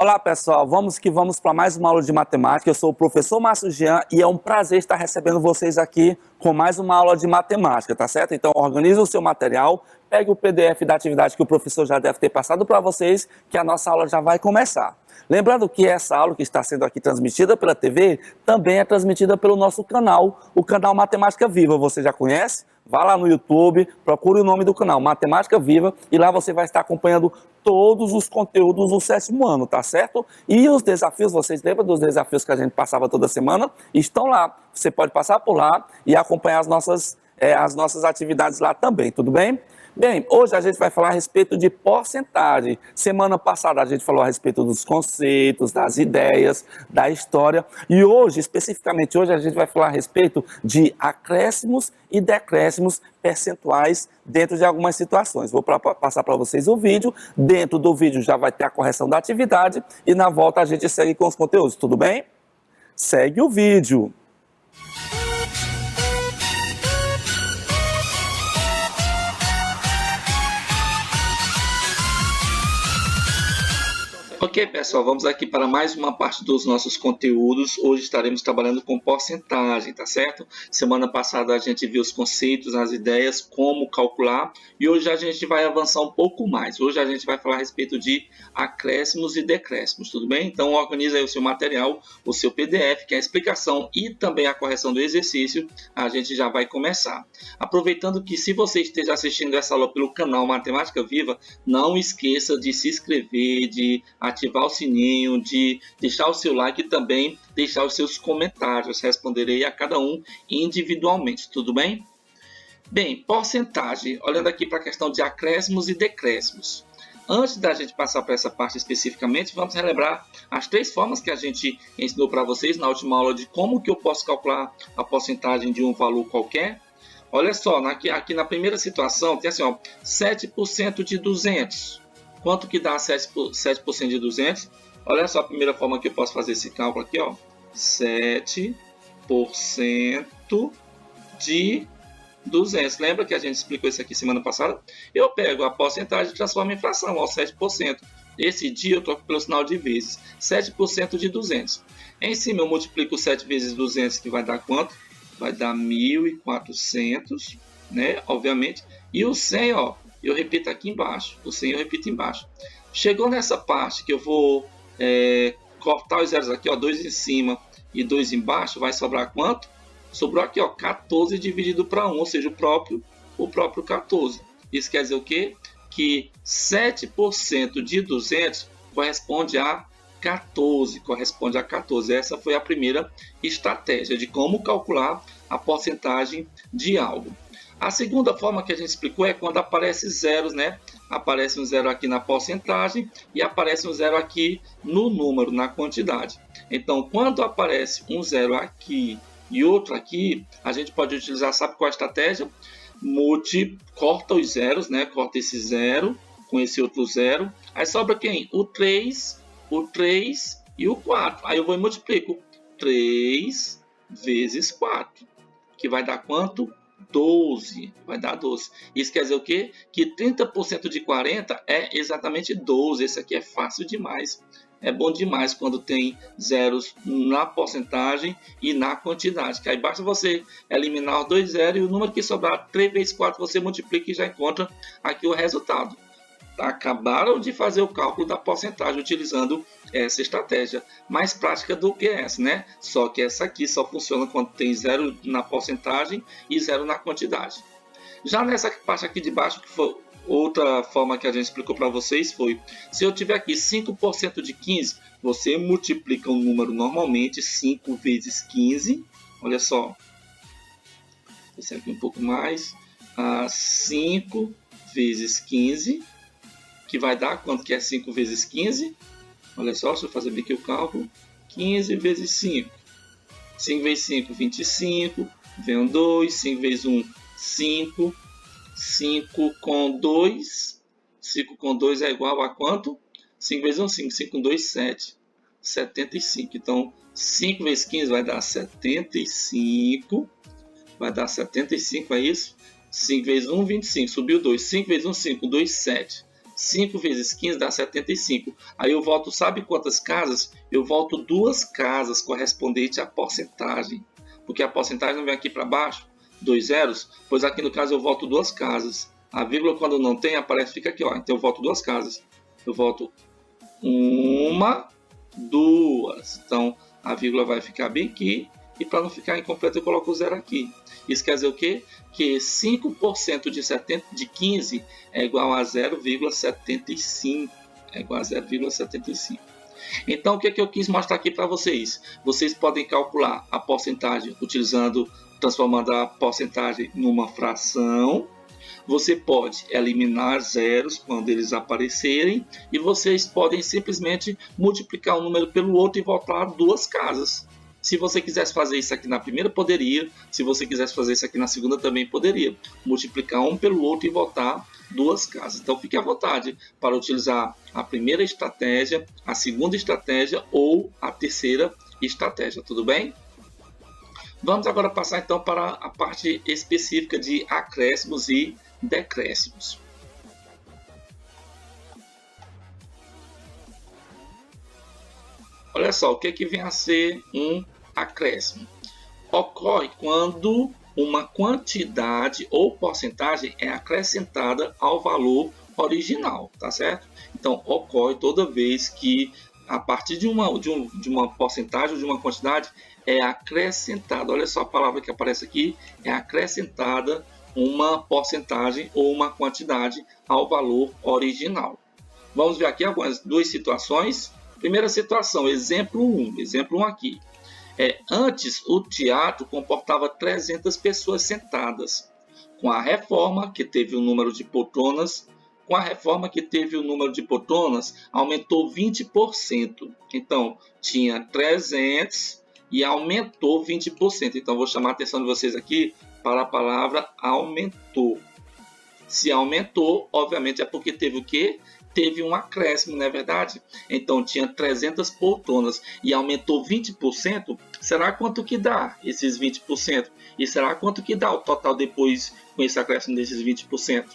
Olá pessoal, vamos que vamos para mais uma aula de matemática. Eu sou o professor Márcio Jean e é um prazer estar recebendo vocês aqui com mais uma aula de matemática, tá certo? Então organize o seu material, pegue o PDF da atividade que o professor já deve ter passado para vocês, que a nossa aula já vai começar. Lembrando que essa aula que está sendo aqui transmitida pela TV também é transmitida pelo nosso canal, o canal Matemática Viva. Você já conhece? Vá lá no YouTube, procure o nome do canal, Matemática Viva, e lá você vai estar acompanhando todos os conteúdos do 7º ano, tá certo? E os desafios, vocês lembram dos desafios que a gente passava toda semana? Estão lá. Você pode passar por lá e acompanhar as nossas atividades lá também, tudo bem? Bem, hoje a gente vai falar a respeito de porcentagem. Semana passada a gente falou a respeito dos conceitos, das ideias, da história. E hoje, especificamente hoje, a gente vai falar a respeito de acréscimos e decréscimos percentuais dentro de algumas situações. Vou passar para vocês o vídeo. Dentro do vídeo já vai ter a correção da atividade e na volta a gente segue com os conteúdos, tudo bem? Segue o vídeo. Ok, pessoal, vamos aqui para mais uma parte dos nossos conteúdos. Hoje estaremos trabalhando com porcentagem, tá certo? Semana passada a gente viu os conceitos, as ideias, como calcular, e hoje a gente vai avançar um pouco mais. Hoje a gente vai falar a respeito de acréscimos e decréscimos, tudo bem? Então organiza aí o seu material, o seu PDF, que é a explicação e também a correção do exercício. A gente já vai começar. Aproveitando que se você esteja assistindo essa aula pelo canal Matemática Viva, não esqueça de se inscrever, de ativar o sininho, de deixar o seu like e também deixar os seus comentários. Responderei a cada um individualmente, tudo bem? Bem, porcentagem, olhando aqui para a questão de acréscimos e decréscimos. Antes da gente passar para essa parte especificamente, vamos relembrar as 3 formas que a gente ensinou para vocês na última aula de como que eu posso calcular a porcentagem de um valor qualquer. Olha só, aqui na primeira situação tem assim, ó, 7% de 200. Quanto que dá 7% de 200? Olha só a primeira forma que eu posso fazer esse cálculo aqui, ó. 7% de 200. Lembra que a gente explicou isso aqui semana passada? Eu pego a porcentagem e transformo em fração, ó, 7%. Esse dia eu troco pelo sinal de vezes. 7% de 200. Em cima eu multiplico 7 vezes 200, que vai dar quanto? Vai dar 1.400, né? Obviamente. E o 100, ó. Eu repito aqui embaixo, o 100 eu repito embaixo. Chegou nessa parte que eu vou cortar os zeros aqui, ó, 2 em cima e 2 embaixo, vai sobrar quanto? Sobrou aqui, ó, 14 dividido para 1, ou seja, o próprio 14. Isso quer dizer o quê? Que 7% de 200 corresponde a 14, Essa foi a primeira estratégia de como calcular a porcentagem de algo. A segunda forma que a gente explicou é quando aparece zeros, né? Aparece um zero aqui na porcentagem e aparece um zero aqui no número, na quantidade. Então, quando aparece um zero aqui e outro aqui, a gente pode utilizar, sabe qual é a estratégia? Corta os zeros, né? Corta esse zero com esse outro zero. Aí sobra quem? O 3 e o 4. Aí eu vou e multiplico 3 vezes 4, que vai dar quanto? 12, vai dar 12. Isso quer dizer o quê? Que 30% de 40 é exatamente 12. Esse aqui é fácil demais. É bom demais quando tem zeros na porcentagem e na quantidade. Que aí basta você eliminar os 2 zeros e o número que sobrar 3 vezes 4 você multiplica e já encontra aqui o resultado. Acabaram de fazer o cálculo da porcentagem utilizando essa estratégia mais prática do que essa, né? Só que essa aqui só funciona quando tem zero na porcentagem e zero na quantidade. Já nessa parte aqui de baixo, que foi outra forma que a gente explicou para vocês, foi se eu tiver aqui 5% de 15, você multiplica o número normalmente, 5 vezes 15, olha só, esse aqui um pouco mais, 5 vezes 15, que vai dar quanto que é 5 vezes 15? Olha só, deixa eu fazer bem aqui o cálculo. 15 vezes 5. 5 vezes 5, 25. Vem um 2. 5 vezes 1, 5. 5 com 2. 5 com 2 é igual a quanto? 5 vezes 1, 5. 5 com 2, 7. 75. Então, 5 vezes 15 vai dar 75. Vai dar 75, é isso? 5 vezes 1, 25. Subiu 2. 5 vezes 1, 5. 2, 7. 5 vezes 15 dá 75. Aí eu volto, sabe quantas casas? Eu volto 2 casas correspondentes à porcentagem. Porque a porcentagem não vem aqui para baixo, 2 zeros, pois aqui no caso eu volto 2 casas. A vírgula quando não tem aparece, fica aqui, ó. Então eu volto 2 casas. Eu volto 1, 2. Então a vírgula vai ficar bem aqui. E para não ficar incompleto eu coloco o zero aqui. Isso quer dizer o quê? Que 5% de 15 é igual a 0,75. É igual a 0,75. Então, o que eu quis mostrar aqui para vocês? Vocês podem calcular a porcentagem transformando a porcentagem numa fração. Você pode eliminar zeros quando eles aparecerem. E vocês podem simplesmente multiplicar um número pelo outro e voltar 2 casas. Se você quisesse fazer isso aqui na primeira, poderia. Se você quisesse fazer isso aqui na segunda, também poderia. Multiplicar um pelo outro e voltar 2 casas. Então, fique à vontade para utilizar a primeira estratégia, a segunda estratégia ou a terceira estratégia. Tudo bem? Vamos agora passar então para a parte específica de acréscimos e decréscimos. Olha só, o que vem a ser um acréscimo? Ocorre quando uma quantidade ou porcentagem é acrescentada ao valor original, tá certo? Então, ocorre toda vez que a partir de uma porcentagem ou de uma quantidade é acrescentada, olha só a palavra que aparece aqui, é acrescentada uma porcentagem ou uma quantidade ao valor original. Vamos ver aqui algumas 2 situações. Primeira situação, exemplo 1 aqui. Antes, o teatro comportava 300 pessoas sentadas. Com a reforma, que teve o número de poltronas, aumentou 20%. Então, tinha 300 e aumentou 20%. Então, vou chamar a atenção de vocês aqui para a palavra aumentou. Se aumentou, obviamente é porque teve o quê? Teve um acréscimo, não é verdade? Então tinha 300 poltronas e aumentou 20%. Será quanto que dá esses 20%? E será quanto que dá o total depois com esse acréscimo desses 20%?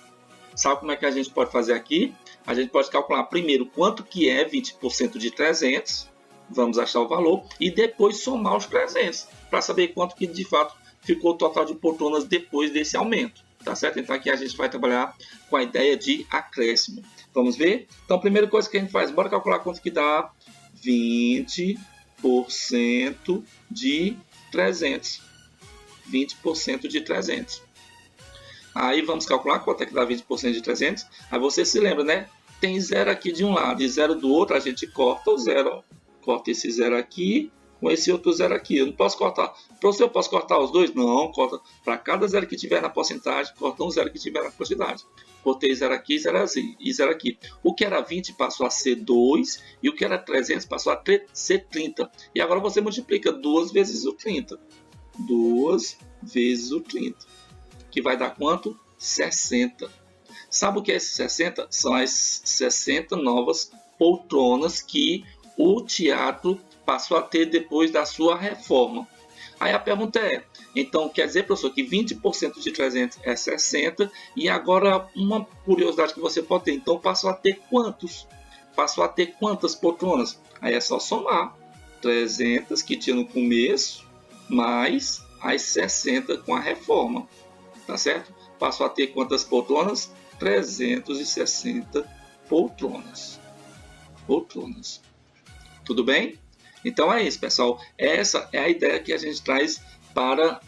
Sabe como é que a gente pode fazer aqui? A gente pode calcular primeiro quanto que é 20% de 300. Vamos achar o valor e depois somar os 300 para saber quanto que de fato ficou o total de poltronas depois desse aumento. Tá certo? Então aqui a gente vai trabalhar com a ideia de acréscimo. Vamos ver? Então a primeira coisa que a gente faz, bora calcular quanto que dá 20% de 300. 20% de 300. Aí vamos calcular quanto é que dá 20% de 300. Aí você se lembra, né? Tem zero aqui de um lado e zero do outro, a gente corta o zero. Corta esse zero aqui com esse outro zero aqui. Eu não posso cortar. Professor, eu posso cortar os dois? Não, corta. Para cada zero que tiver na porcentagem, corta um zero que tiver na quantidade. Cortei zero aqui e zero aqui. O que era 20 passou a ser 2 e o que era 300 passou a ser 30. E agora você multiplica 2 vezes o 30. 2 vezes o 30. Que vai dar quanto? 60. Sabe o que é esse 60? São as 60 novas poltronas que o teatro passou a ter depois da sua reforma. Aí a pergunta é, então quer dizer, professor, que 20% de 300 é 60 e agora uma curiosidade que você pode ter, então passou a ter quantos? Passou a ter quantas poltronas? Aí é só somar 300 que tinha no começo, mais as 60 com a reforma, tá certo? Passou a ter quantas poltronas? 360 poltronas. Tudo bem? Então é isso, pessoal. Essa é a ideia que a gente traz para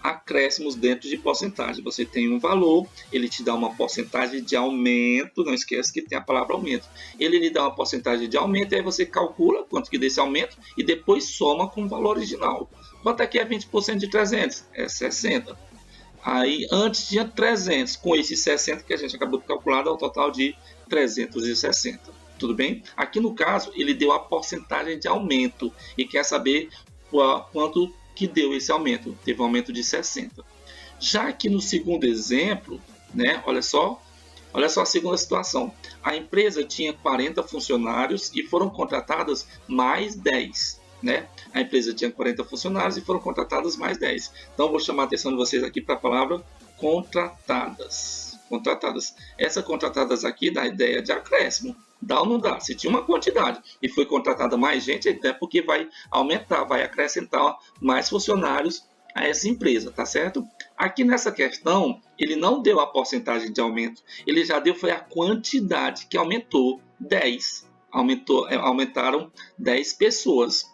acréscimos dentro de porcentagem. Você tem um valor, ele te dá uma porcentagem de aumento, não esquece que tem a palavra aumento. Ele lhe dá uma porcentagem de aumento, aí você calcula quanto que desse aumento e depois soma com o valor original. Quanto aqui é 20% de 300? É 60. Aí antes tinha 300, com esses 60 que a gente acabou de calcular, dá um total de 360. Tudo bem? Aqui no caso, ele deu a porcentagem de aumento e quer saber quanto que deu esse aumento. Teve um aumento de 60. Já aqui no segundo exemplo, né, olha só a segunda situação. A empresa tinha 40 funcionários e foram contratadas mais 10. Né? A empresa tinha 40 funcionários e foram contratadas mais 10. Então, vou chamar a atenção de vocês aqui para a palavra contratadas. contratadas. Essas contratadas aqui dá ideia de acréscimo. Dá ou não dá? Se tinha uma quantidade e foi contratada mais gente, é porque vai aumentar, vai acrescentar mais funcionários a essa empresa, tá certo? Aqui nessa questão, ele não deu a porcentagem de aumento, ele já deu foi a quantidade, que aumentou 10. Aumentaram 10 pessoas.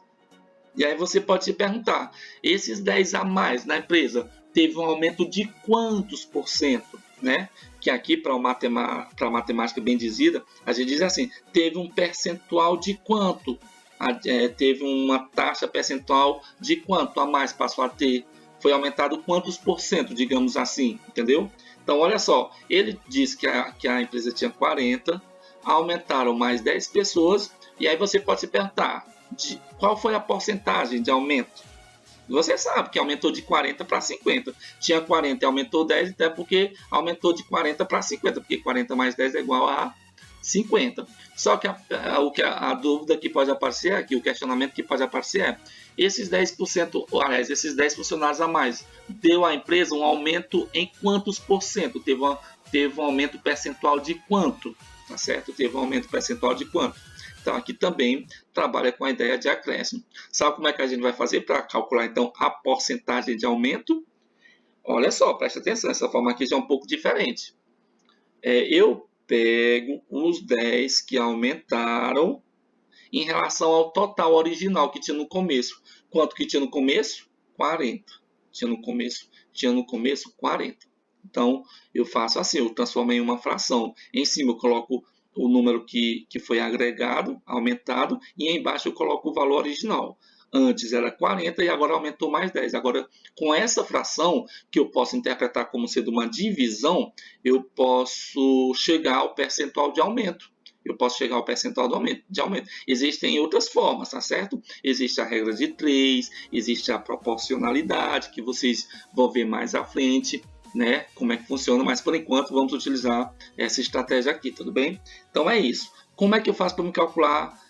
E aí você pode se perguntar, esses 10 a mais na empresa teve um aumento de quantos por cento? Né? Que aqui, para a matemática bem dizida, a gente diz assim, teve um percentual de quanto? Teve uma taxa percentual de quanto a mais passou a ter? Foi aumentado quantos por cento, digamos assim, entendeu? Então, olha só, ele diz que a empresa tinha 40, aumentaram mais 10 pessoas, e aí você pode se perguntar, qual foi a porcentagem de aumento? Você sabe que aumentou de 40 para 50. Tinha 40 e aumentou 10, até porque aumentou de 40 para 50, porque 40 mais 10 é igual a 50. Só que a dúvida que pode aparecer aqui, o questionamento que pode aparecer é, esses 10%, esses 10 funcionários a mais, deu à empresa um aumento em quantos por cento? Teve um aumento percentual de quanto? Tá certo? Teve um aumento percentual de quanto? Então, aqui também trabalha com a ideia de acréscimo. Sabe como é que a gente vai fazer para calcular, então, a porcentagem de aumento? Olha só, presta atenção, essa forma aqui já é um pouco diferente. Eu pego os 10 que aumentaram em relação ao total original que tinha no começo. Quanto que tinha no começo? 40. Tinha no começo 40. Então, eu faço assim, eu transformo em uma fração. Em cima eu coloco o número que foi agregado, aumentado, e embaixo eu coloco o valor original. Antes era 40 e agora aumentou mais 10. Agora, com essa fração, que eu posso interpretar como sendo uma divisão, eu posso chegar ao percentual de aumento. De aumento. Existem outras formas, tá certo? Existe a regra de 3, existe a proporcionalidade, que vocês vão ver mais à frente, né, como é que funciona, mas por enquanto vamos utilizar essa estratégia aqui, tudo bem? Então é isso. Como é que eu faço para me calcular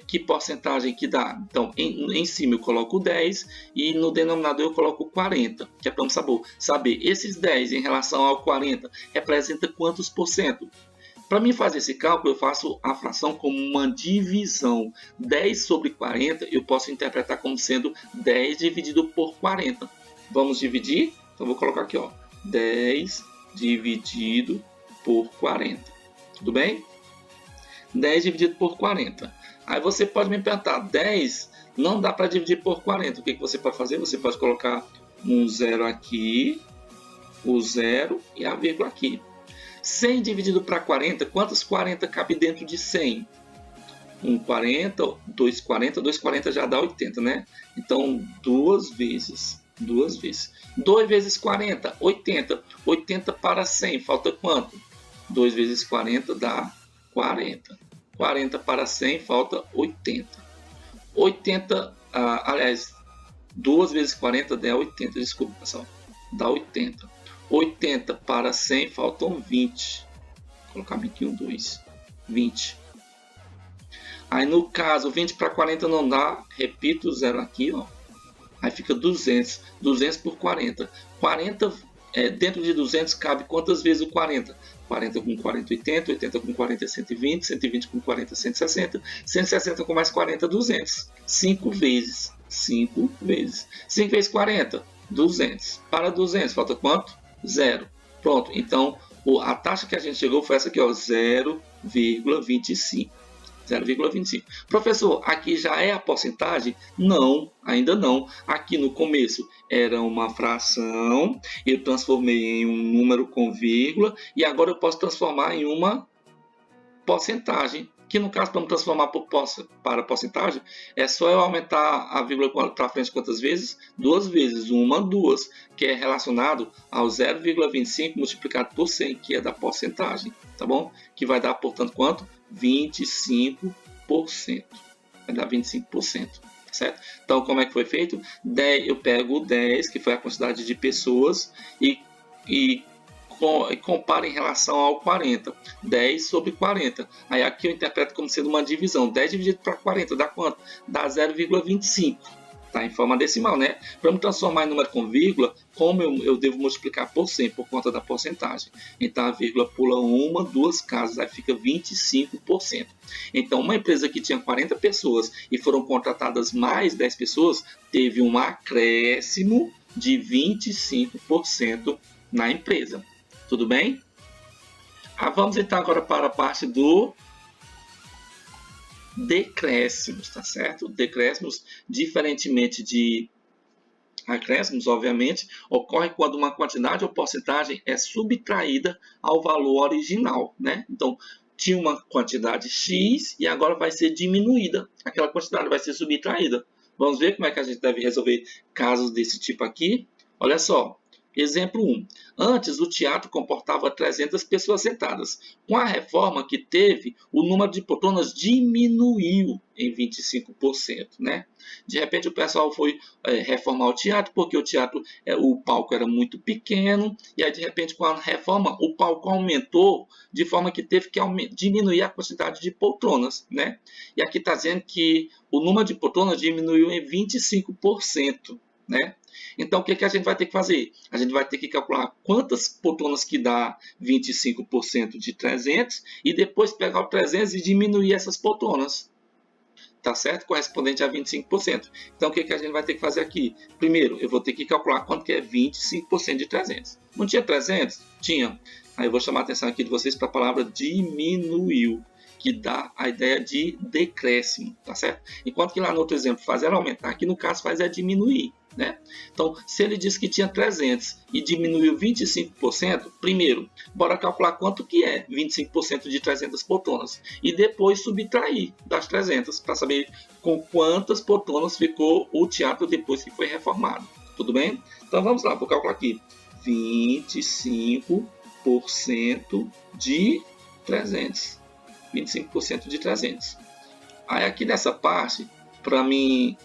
que porcentagem que dá? Então, em cima eu coloco 10 e no denominador eu coloco 40, que é para saber esses 10 em relação ao 40 representa quantos por cento? Para mim fazer esse cálculo, eu faço a fração como uma divisão. 10 sobre 40 eu posso interpretar como sendo 10 dividido por 40. Vamos dividir? Então vou colocar aqui, ó, 10 dividido por 40. Tudo bem? 10 dividido por 40. Aí você pode me perguntar, 10 não dá para dividir por 40. O que você pode fazer? Você pode colocar um zero aqui, o zero e a vírgula aqui. 100 dividido para 40, quantos 40 cabe dentro de 100? 40, 240 já dá 80, né? Então, duas vezes. 2 vezes 40, 80. 80 para 100, falta quanto? 2 vezes 40 dá 40. 40 para 100, falta 80. 80, aliás, 2 vezes 40 dá 80, desculpa, pessoal. Dá 80. 80 para 100, faltam 20. Vou colocar aqui um 2. 20. Aí no caso, 20 para 40 não dá, repito o zero aqui, ó. Aí fica 200. 200 por 40. 40, dentro de 200 cabe quantas vezes o 40? 40 com 40, 80. 80 com 40, 120. 120 com 40, 160. 160 com mais 40, 200. 5 vezes. 5 vezes. 5 vezes 40, 200. Para 200, falta quanto? 0. Pronto. Então, a taxa que a gente chegou foi essa aqui, ó, 0,25. 0,25. Professor, aqui já é a porcentagem? Não, ainda não. Aqui no começo era uma fração, eu transformei em um número com vírgula e agora eu posso transformar em uma porcentagem, que no caso, para transformar para porcentagem, é só eu aumentar a vírgula para frente quantas vezes? 2 vezes, 2, que é relacionado ao 0,25 multiplicado por 100, que é da porcentagem, tá bom? Que vai dar, portanto, quanto? 25%. Vai dar 25%, certo? Então, como é que foi feito? Eu pego 10, que foi a quantidade de pessoas, e compara em relação ao 40. 10 sobre 40. Aí aqui eu interpreto como sendo uma divisão. 10 dividido para 40 dá quanto? Dá 0,25. Está em forma decimal, né? Para me transformar em número com vírgula, como eu devo multiplicar por 100 por conta da porcentagem? Então, a vírgula pula uma, duas casas, aí fica 25%. Então, uma empresa que tinha 40 pessoas e foram contratadas mais 10 pessoas, teve um acréscimo de 25% na empresa. Tudo bem? Vamos então agora para a parte do decréscimos, tá certo? Decréscimos, diferentemente de acréscimos, obviamente, ocorre quando uma quantidade ou porcentagem é subtraída ao valor original, né? Então, tinha uma quantidade X e agora vai ser diminuída. Aquela quantidade vai ser subtraída. Vamos ver como é que a gente deve resolver casos desse tipo aqui? Olha só. Exemplo 1. Antes, o teatro comportava 300 pessoas sentadas. Com a reforma que teve, o número de poltronas diminuiu em 25%. Né? De repente, o pessoal foi reformar o teatro, porque o palco era muito pequeno, e aí, de repente, com a reforma, o palco aumentou, de forma que teve que diminuir a quantidade de poltronas. Né? E aqui está dizendo que o número de poltronas diminuiu em 25%. Né? Então, o que a gente vai ter que fazer? A gente vai ter que calcular quantas poltronas que dá 25% de 300 e depois pegar o 300 e diminuir essas poltronas. Tá certo? Correspondente a 25%. Então, o que a gente vai ter que fazer aqui? Primeiro, eu vou ter que calcular quanto que é 25% de 300. Não tinha 300? Tinha. Aí eu vou chamar a atenção aqui de vocês para a palavra diminuiu, que dá a ideia de decréscimo, tá certo? Enquanto que lá no outro exemplo faz ela aumentar, aqui no caso faz é diminuir, né? Então, se ele disse que tinha 300 e diminuiu 25%, primeiro, bora calcular quanto que é 25% de 300 poltronas e depois subtrair das 300 para saber com quantas poltronas ficou o teatro depois que foi reformado. Tudo bem? Então, vamos lá, vou calcular aqui. 25% de 300. 25% de 300. Aí aqui nessa parte, para mim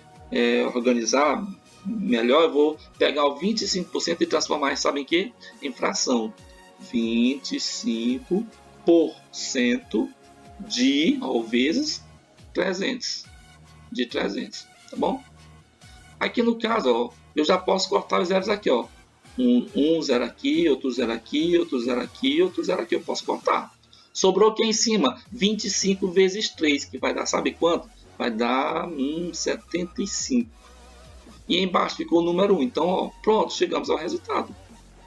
organizar melhor, eu vou pegar o 25% e transformar, sabem que? Em fração. 25% de, ou vezes, 300. De 300, tá bom? Aqui no caso, ó, eu já posso cortar os zeros aqui, ó. Um zero aqui, outro zero aqui, outro zero aqui, outro zero aqui. Eu posso cortar. Sobrou aqui em cima 25 vezes 3, que vai dar, sabe quanto? Vai dar 75. E embaixo ficou o número 1. Então, ó, pronto, chegamos ao resultado.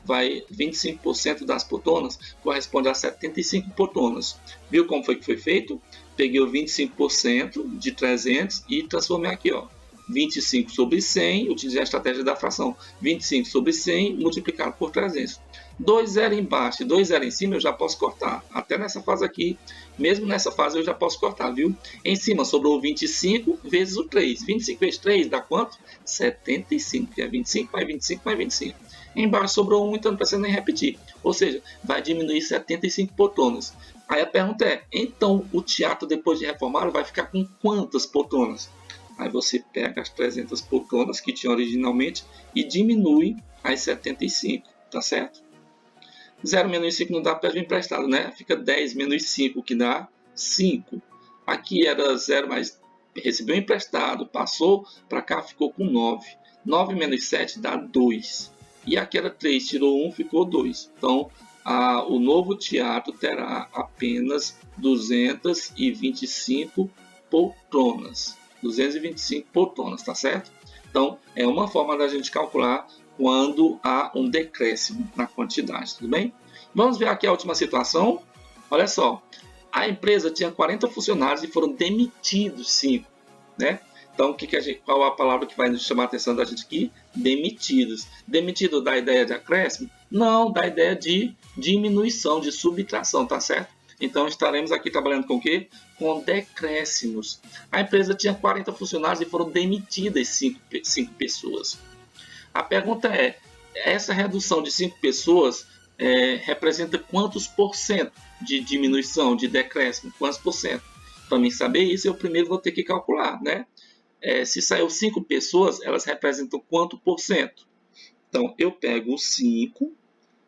25% das poltronas corresponde a 75 poltronas. Viu como foi que foi feito? Peguei o 25% de 300 e transformei aqui, ó. 25 sobre 100, utilizei a estratégia da fração. 25 sobre 100 multiplicado por 300. 2 zero embaixo e 2 zero em cima eu já posso cortar. Até nessa fase aqui, mesmo nessa fase eu já posso cortar, viu? Em cima sobrou 25 vezes o 3. 25 vezes 3 dá quanto? 75, que é 25 mais 25 mais 25. Embaixo sobrou 1, então não precisa nem repetir. Ou seja, vai diminuir 75 poltronas. Aí a pergunta é, então o teatro depois de reformado vai ficar com quantas poltronas? Aí você pega as 300 poltronas que tinha originalmente e diminui as 75, tá certo? 0 menos 5 não dá para vir emprestado, né? Fica 10 menos 5, que dá 5. Aqui era 0, mas recebeu emprestado, passou para cá, ficou com 9. 9 menos 7 dá 2. E aqui era 3, tirou 1, ficou 2. Então, o novo teatro terá apenas 225 poltronas. 225 poltronas, tá certo? Então, é uma forma da gente calcular quando há um decréscimo na quantidade, tudo bem? Vamos ver aqui a última situação. Olha só, a empresa tinha 40 funcionários e foram demitidos 5, né? Então, qual a palavra que vai nos chamar a atenção da gente aqui? Demitidos. Demitido dá a ideia de acréscimo? Não, dá a ideia de diminuição, de subtração, tá certo? Então, estaremos aqui trabalhando com o quê? Com decréscimos. A empresa tinha 40 funcionários e foram demitidas 5 pessoas. A pergunta é, essa redução de 5 pessoas representa quantos por cento de diminuição, de decréscimo? Quantos por cento? Para mim saber isso, eu primeiro vou ter que calcular, né? Se saiu 5 pessoas, elas representam quanto por cento? Então, eu pego os 5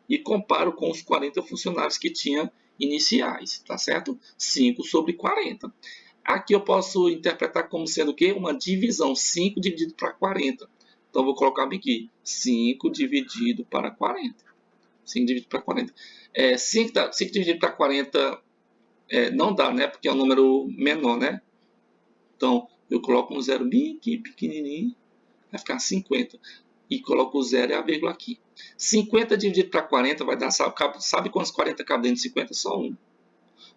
e comparo com os 40 funcionários que tinha iniciais, tá certo? 5 sobre 40. Aqui eu posso interpretar como sendo o quê? Uma divisão, 5 dividido para 40. Então, vou colocar bem aqui, 5 dividido para 40. 5 dividido para 40. 5 dividido para 40 não dá, né? Porque é um número menor, né? Então, eu coloco um zero bem aqui, pequenininho, vai ficar 50. E coloco o zero e a vírgula aqui. 50 dividido para 40 vai dar, sabe quantos 40 cabe dentro de 50? Só 1.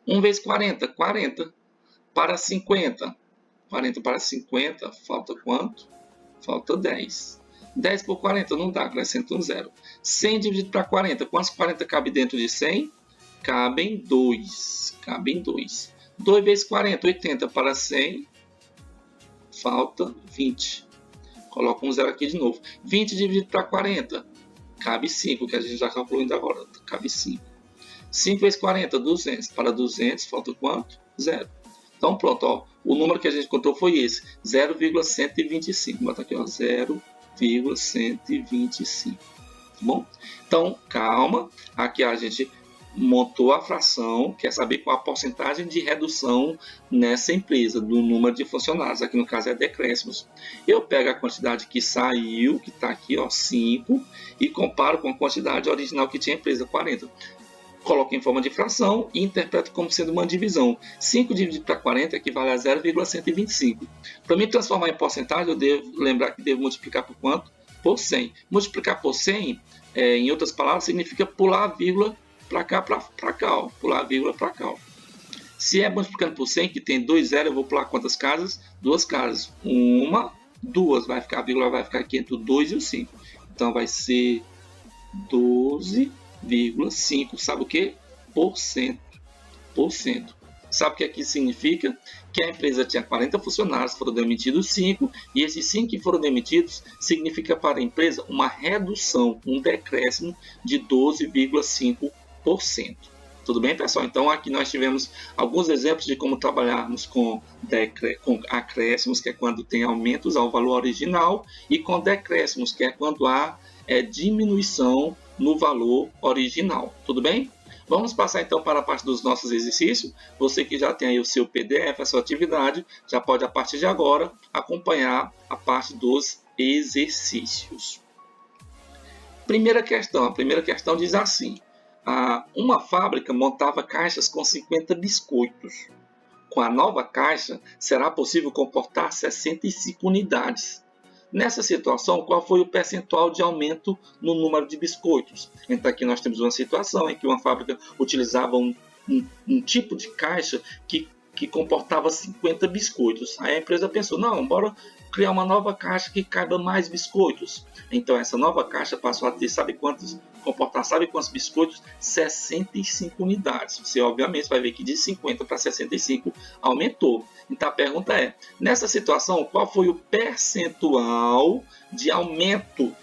1 vezes 40, 40. Para 50. 40 para 50, falta quanto? Falta 10. 10 por 40 não dá, acrescenta um zero. 100 dividido para 40, quantos 40 cabe dentro de 100? Cabem 2. Cabem 2. 2 vezes 40, 80 para 100, falta 20. Coloca um zero aqui de novo. 20 dividido para 40, cabe 5, que a gente já calculou ainda agora. Cabe 5. 5 vezes 40, 200. Para 200, falta quanto? 0. Então, pronto, ó, o número que a gente encontrou foi esse, 0,125. Bota aqui, ó, 0,125. Tá bom? Então, calma. Aqui a gente montou a fração, quer saber qual a porcentagem de redução nessa empresa, do número de funcionários. Aqui no caso é decréscimos. Eu pego a quantidade que saiu, que está aqui, ó, 5, e comparo com a quantidade original que tinha a empresa, 40. Coloco em forma de fração e interpreto como sendo uma divisão. 5 dividido para 40 equivale a 0,125. Para me transformar em porcentagem, eu devo lembrar que devo multiplicar por quanto? Por 100. Multiplicar por 100, em outras palavras, significa pular a vírgula para cá, para cá. Ó. Pular a vírgula para cá. Ó. Se é multiplicando por 100, que tem 2 zeros, eu vou pular quantas casas? 2 casas. 1, 2. A vírgula vai ficar aqui entre o 2 e o 5. Então, vai ser 12,5, sabe o que? Porcento. Sabe o que aqui significa? Que a empresa tinha 40 funcionários, foram demitidos 5, e esses 5 que foram demitidos significa para a empresa uma redução, um decréscimo de 12,5%. Tudo bem, pessoal? Então, aqui nós tivemos alguns exemplos de como trabalharmos com acréscimos, que é quando tem aumentos ao valor original, e com decréscimos, que é quando há diminuição no valor original. Tudo bem? Vamos passar então para a parte dos nossos exercícios. Você que já tem aí o seu PDF, a sua atividade, já pode a partir de agora acompanhar a parte dos exercícios. A primeira questão diz assim: uma fábrica montava caixas com 50 biscoitos. Com a nova caixa, será possível comportar 65 unidades. Nessa situação, qual foi o percentual de aumento no número de biscoitos? Então, aqui nós temos uma situação em que uma fábrica utilizava um tipo de caixa que comportava 50 biscoitos. Aí a empresa pensou, não, bora criar uma nova caixa que caiba mais biscoitos. Então, essa nova caixa passou a ter, sabe quantos biscoitos? 65 unidades. Você, obviamente, vai ver que de 50 para 65 aumentou. Então, a pergunta é, nessa situação, qual foi o percentual de aumento?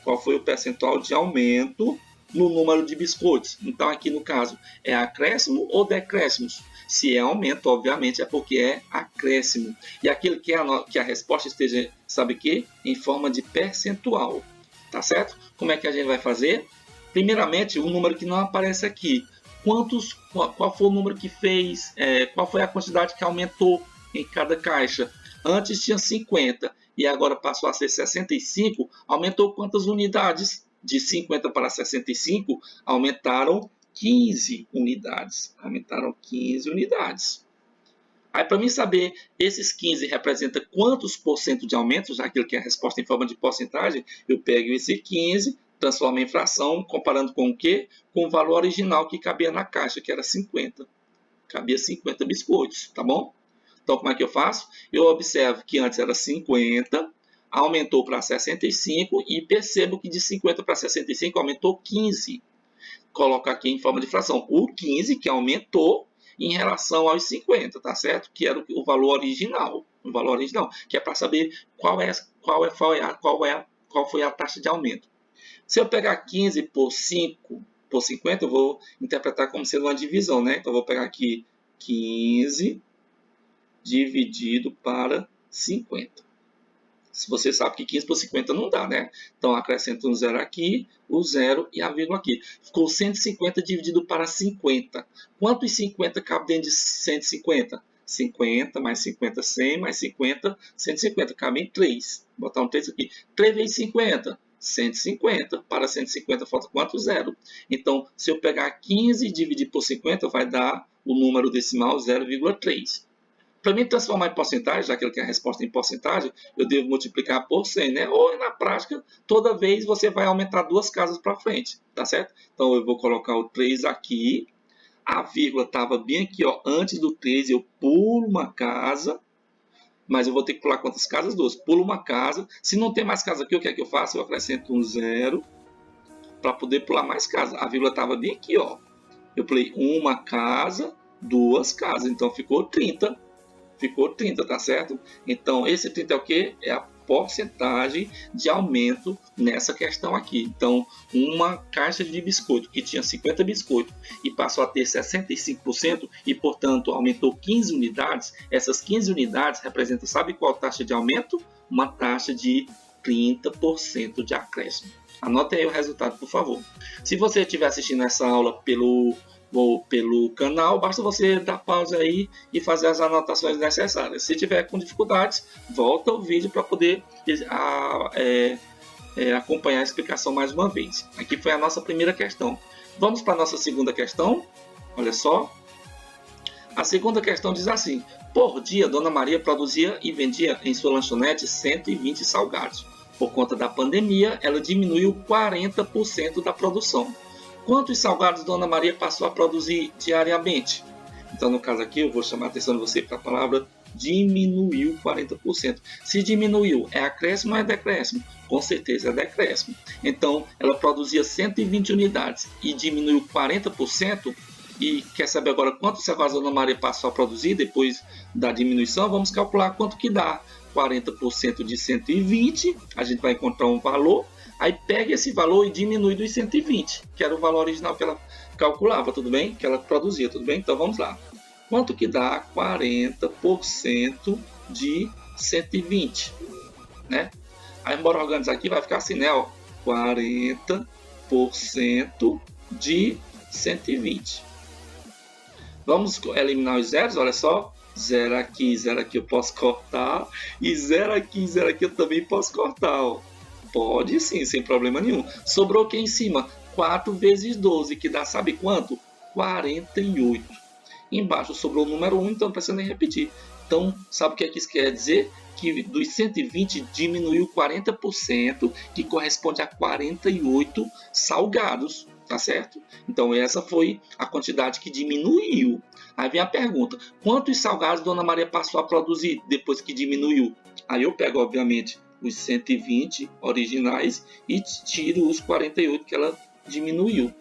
Qual foi o percentual de aumento no número de biscoitos? Então, aqui no caso, é acréscimo ou decréscimos? Se é aumento, obviamente, é porque é acréscimo. E aquilo que a resposta esteja, sabe o quê? Em forma de percentual. Tá certo? Como é que a gente vai fazer? Primeiramente, o número que não aparece aqui. Qual foi o número que fez? Qual foi a quantidade que aumentou em cada caixa? Antes tinha 50 e agora passou a ser 65. Aumentou quantas unidades? De 50 para 65, aumentaram 15 unidades. Aumentaram 15 unidades. Aí, para mim saber, esses 15 representa quantos por cento de aumento, já aquilo que é a resposta em forma de porcentagem, eu pego esse 15, transformo em fração, comparando com o quê? Com o valor original que cabia na caixa, que era 50. Cabia 50 biscoitos, tá bom? Então, como é que eu faço? Eu observo que antes era 50, aumentou para 65 e percebo que de 50 para 65 aumentou 15. Coloco aqui em forma de fração o 15 que aumentou em relação aos 50, tá certo? Que era o valor original, que é para saber qual foi a taxa de aumento. Se eu pegar 15 por 5 por 50, eu vou interpretar como sendo uma divisão, né? Então eu vou pegar aqui 15 dividido para 50. Se você sabe que 15 por 50 não dá, né? Então, acrescenta um zero aqui, o zero e a vírgula aqui. Ficou 150 dividido para 50. Quantos 50 cabe dentro de 150? 50, mais 50, 100, mais 50, 150. Cabe em 3. Vou botar um 3 aqui. 3 vezes 50, 150. Para 150 falta quanto? 0. Então, se eu pegar 15 e dividir por 50, vai dar o número decimal 0,3. Para mim transformar em porcentagem, já que ele quer a resposta em porcentagem, eu devo multiplicar por 100, né? Ou na prática, toda vez você vai aumentar 2 casas para frente, tá certo? Então eu vou colocar o 3 aqui, a vírgula estava bem aqui, ó, antes do 3, eu pulo uma casa, mas eu vou ter que pular quantas casas? 2. Pulo uma casa, se não tem mais casa aqui, o que é que eu faço? Eu acrescento um 0 para poder pular mais casas. A vírgula estava bem aqui, ó. Eu pulei uma casa, 2 casas, então ficou 30. Ficou 30, tá certo? Então, esse 30 é o quê? É a porcentagem de aumento nessa questão aqui. Então, uma caixa de biscoito que tinha 50 biscoitos e passou a ter 65% e, portanto, aumentou 15 unidades, essas 15 unidades representam, sabe qual taxa de aumento? Uma taxa de 30% de acréscimo. Anote aí o resultado, por favor. Se você estiver assistindo essa aula pelo canal, basta você dar pausa aí e fazer as anotações necessárias. Se tiver com dificuldades, volta o vídeo para poder acompanhar a explicação mais uma vez. Aqui foi a nossa primeira questão. Vamos para a nossa segunda questão. Olha só. A segunda questão diz assim: por dia, Dona Maria produzia e vendia em sua lanchonete 120 salgados. Por conta da pandemia, ela diminuiu 40% da produção. Quantos salgados Dona Maria passou a produzir diariamente? Então, no caso aqui, eu vou chamar a atenção de você para a palavra diminuiu 40%. Se diminuiu, é acréscimo ou é decréscimo? Com certeza é decréscimo. Então, ela produzia 120 unidades e diminuiu 40%. E quer saber agora quantos salgados Dona Maria passou a produzir depois da diminuição? Vamos calcular quanto que dá. 40% de 120, a gente vai encontrar um valor. Aí pega esse valor e diminui dos 120, que era o valor original que ela calculava, tudo bem? Que ela produzia, tudo bem? Então vamos lá. Quanto que dá 40% de 120, né? Aí bora organizar aqui, vai ficar assim, né? Ó, 40% de 120. Vamos eliminar os zeros, olha só. 0 aqui eu posso cortar. E 0 aqui eu também posso cortar, ó. Pode sim, sem problema nenhum. Sobrou aqui em cima 4 vezes 12, que dá, sabe quanto? 48. Embaixo sobrou o número 1, então não precisa nem repetir. Então, sabe o que isso quer dizer? Que dos 120 diminuiu 40%, que corresponde a 48 salgados, tá certo? Então, essa foi a quantidade que diminuiu. Aí vem a pergunta: quantos salgados Dona Maria passou a produzir depois que diminuiu? Aí eu pego, obviamente, os 120 originais e tiro os 48 que ela diminuiu.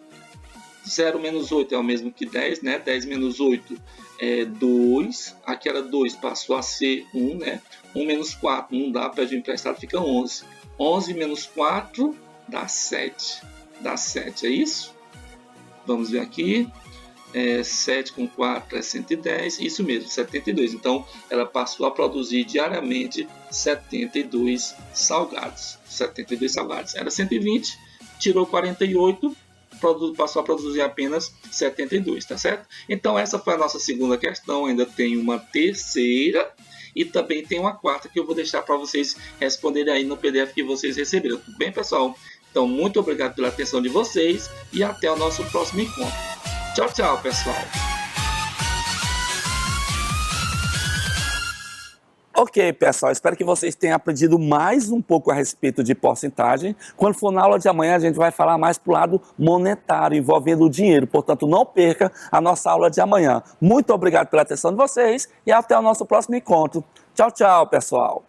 0 menos 8 é o mesmo que 10, né? 10 menos 8 é 2. Aqui era 2, passou a ser 1, né? 1 menos 4, não dá, pede emprestado, fica 11. 11 menos 4 dá 7. Dá 7, é isso? Vamos ver aqui. 7 com 4 é 110, isso mesmo, 72. Então, ela passou a produzir diariamente 72 salgados. 72 salgados. Era 120, tirou 48, passou a produzir apenas 72, tá certo? Então, essa foi a nossa segunda questão. Ainda tem uma terceira e também tem uma quarta que eu vou deixar para vocês responderem aí no PDF que vocês receberam. Tudo bem, pessoal? Então, muito obrigado pela atenção de vocês e até o nosso próximo encontro. Tchau, tchau, pessoal. Ok, pessoal, espero que vocês tenham aprendido mais um pouco a respeito de porcentagem. Quando for na aula de amanhã, a gente vai falar mais para o lado monetário, envolvendo o dinheiro. Portanto, não perca a nossa aula de amanhã. Muito obrigado pela atenção de vocês e até o nosso próximo encontro. Tchau, tchau, pessoal.